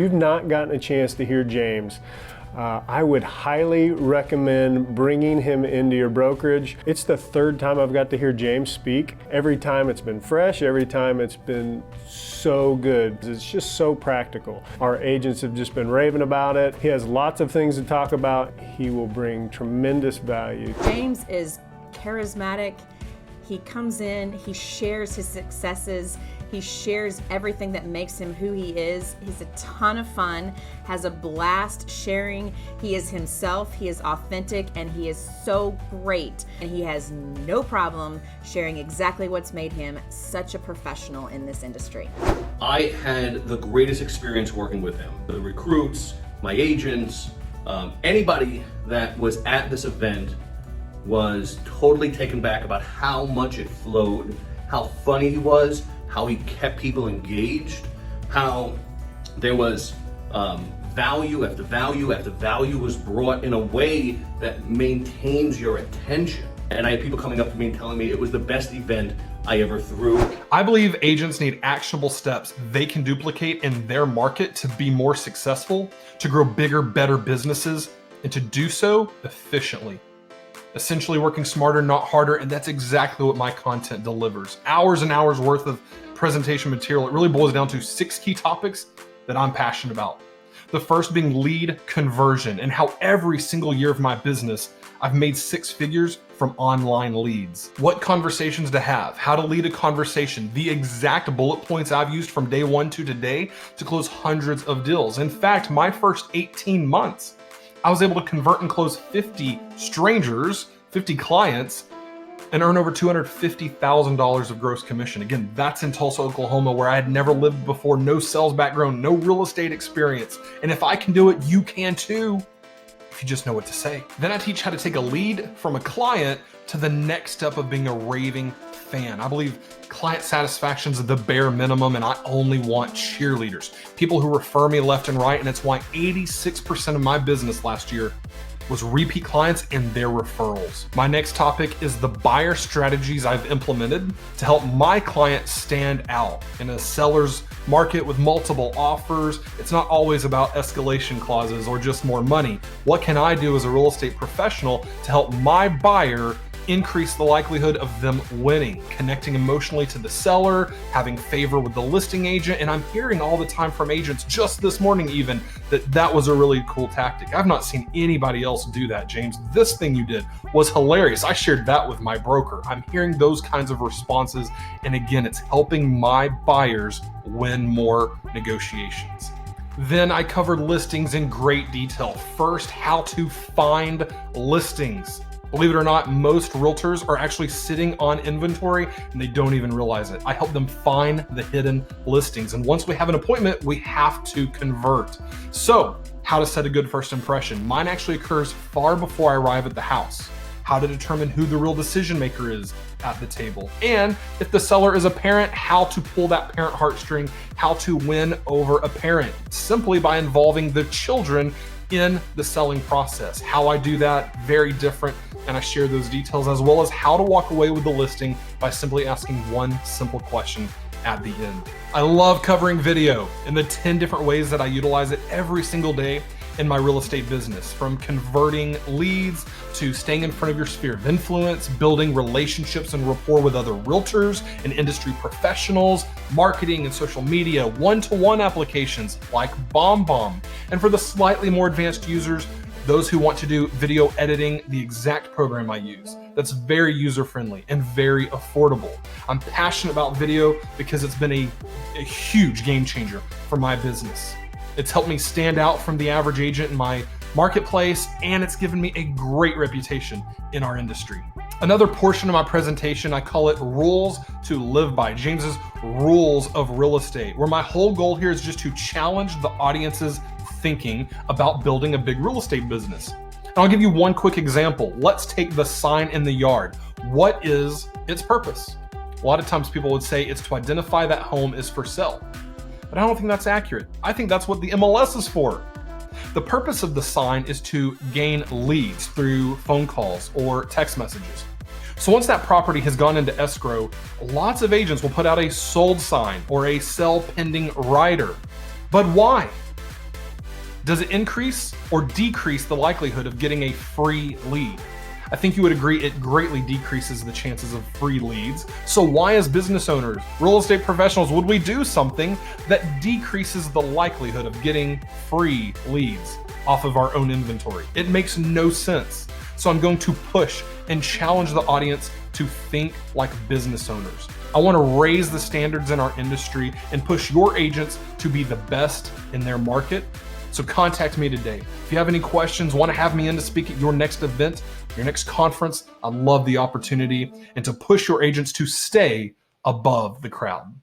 you've not gotten a chance to hear James, I would highly recommend bringing him into your brokerage. It's the third time I've got to hear James speak. Every time it's been fresh, every time it's been so good. It's just so practical. Our agents have just been raving about it. He has lots of things to talk about. He will bring tremendous value. James is charismatic. He comes in, he shares his successes, he shares everything that makes him who he is. He's a ton of fun, has a blast sharing. He is himself, he is authentic, and he is so great. And he has no problem sharing exactly what's made him such a professional in this industry. I had the greatest experience working with him. The recruits, my agents, anybody that was at this event was totally taken back about how much it flowed, how funny he was, how he kept people engaged, how there was value after value after value was brought in a way that maintains your attention. And I had people coming up to me and telling me it was the best event I ever threw. I believe agents need actionable steps they can duplicate in their market to be more successful, to grow bigger, better businesses, and to do so efficiently. Essentially working smarter, not harder, and that's exactly what my content delivers. Hours and hours worth of presentation material. It really boils down to 6 key topics that I'm passionate about. The first being lead conversion, and how every single year of my business, I've made 6 figures from online leads. What conversations to have, how to lead a conversation, the exact bullet points I've used from day 1 to today to close hundreds of deals. In fact, my first 18 months, I was able to convert and close 50 strangers, 50 clients, and earn over $250,000 of gross commission. Again, that's in Tulsa, Oklahoma, where I had never lived before, no sales background, no real estate experience. And if I can do it, you can too, if you just know what to say. Then I teach how to take a lead from a client to the next step of being a raving fan. I believe client satisfaction is the bare minimum, and I only want cheerleaders, people who refer me left and right, and it's why 86% of my business last year was repeat clients and their referrals. My next topic is the buyer strategies I've implemented to help my clients stand out. In a seller's market with multiple offers, it's not always about escalation clauses or just more money. What can I do as a real estate professional to help my buyer increase the likelihood of them winning, connecting emotionally to the seller, having favor with the listing agent? And I'm hearing all the time from agents, just this morning even, that was a really cool tactic. I've not seen anybody else do that, James. This thing you did was hilarious. I shared that with my broker. I'm hearing those kinds of responses. And again, it's helping my buyers win more negotiations. Then I covered listings in great detail. First, how to find listings. Believe it or not, most realtors are actually sitting on inventory and they don't even realize it. I help them find the hidden listings. And once we have an appointment, we have to convert. So, how to set a good first impression. Mine actually occurs far before I arrive at the house. How to determine who the real decision maker is at the table. And if the seller is a parent, how to pull that parent heartstring, how to win over a parent, simply by involving the children in the selling process. How I do that, very different, and I share those details, as well as how to walk away with the listing by simply asking one simple question at the end. I love covering video and the 10 different ways that I utilize it every single day in my real estate business, from converting leads to staying in front of your sphere of influence, building relationships and rapport with other realtors and industry professionals, marketing and social media, one-to-one applications like BombBomb. And for the slightly more advanced users, those who want to do video editing, the exact program I use. That's very user-friendly and very affordable. I'm passionate about video because it's been a huge game changer for my business. It's helped me stand out from the average agent in my marketplace, and it's given me a great reputation in our industry. Another portion of my presentation, I call it Rules to Live By, James's Rules of Real Estate, where my whole goal here is just to challenge the audience's thinking about building a big real estate business. And I'll give you one quick example. Let's take the sign in the yard. What is its purpose? A lot of times people would say it's to identify that home is for sale. But I don't think that's accurate. I think that's what the MLS is for. The purpose of the sign is to gain leads through phone calls or text messages. So once that property has gone into escrow, lots of agents will put out a sold sign or a sell pending rider. But why? Does it increase or decrease the likelihood of getting a free lead? I think you would agree it greatly decreases the chances of free leads. So why, as business owners, real estate professionals, would we do something that decreases the likelihood of getting free leads off of our own inventory? It makes no sense. So I'm going to push and challenge the audience to think like business owners. I want to raise the standards in our industry and push your agents to be the best in their market. So contact me today. If you have any questions, want to have me in to speak at your next event, your next conference, I'd love the opportunity and to push your agents to stay above the crowd.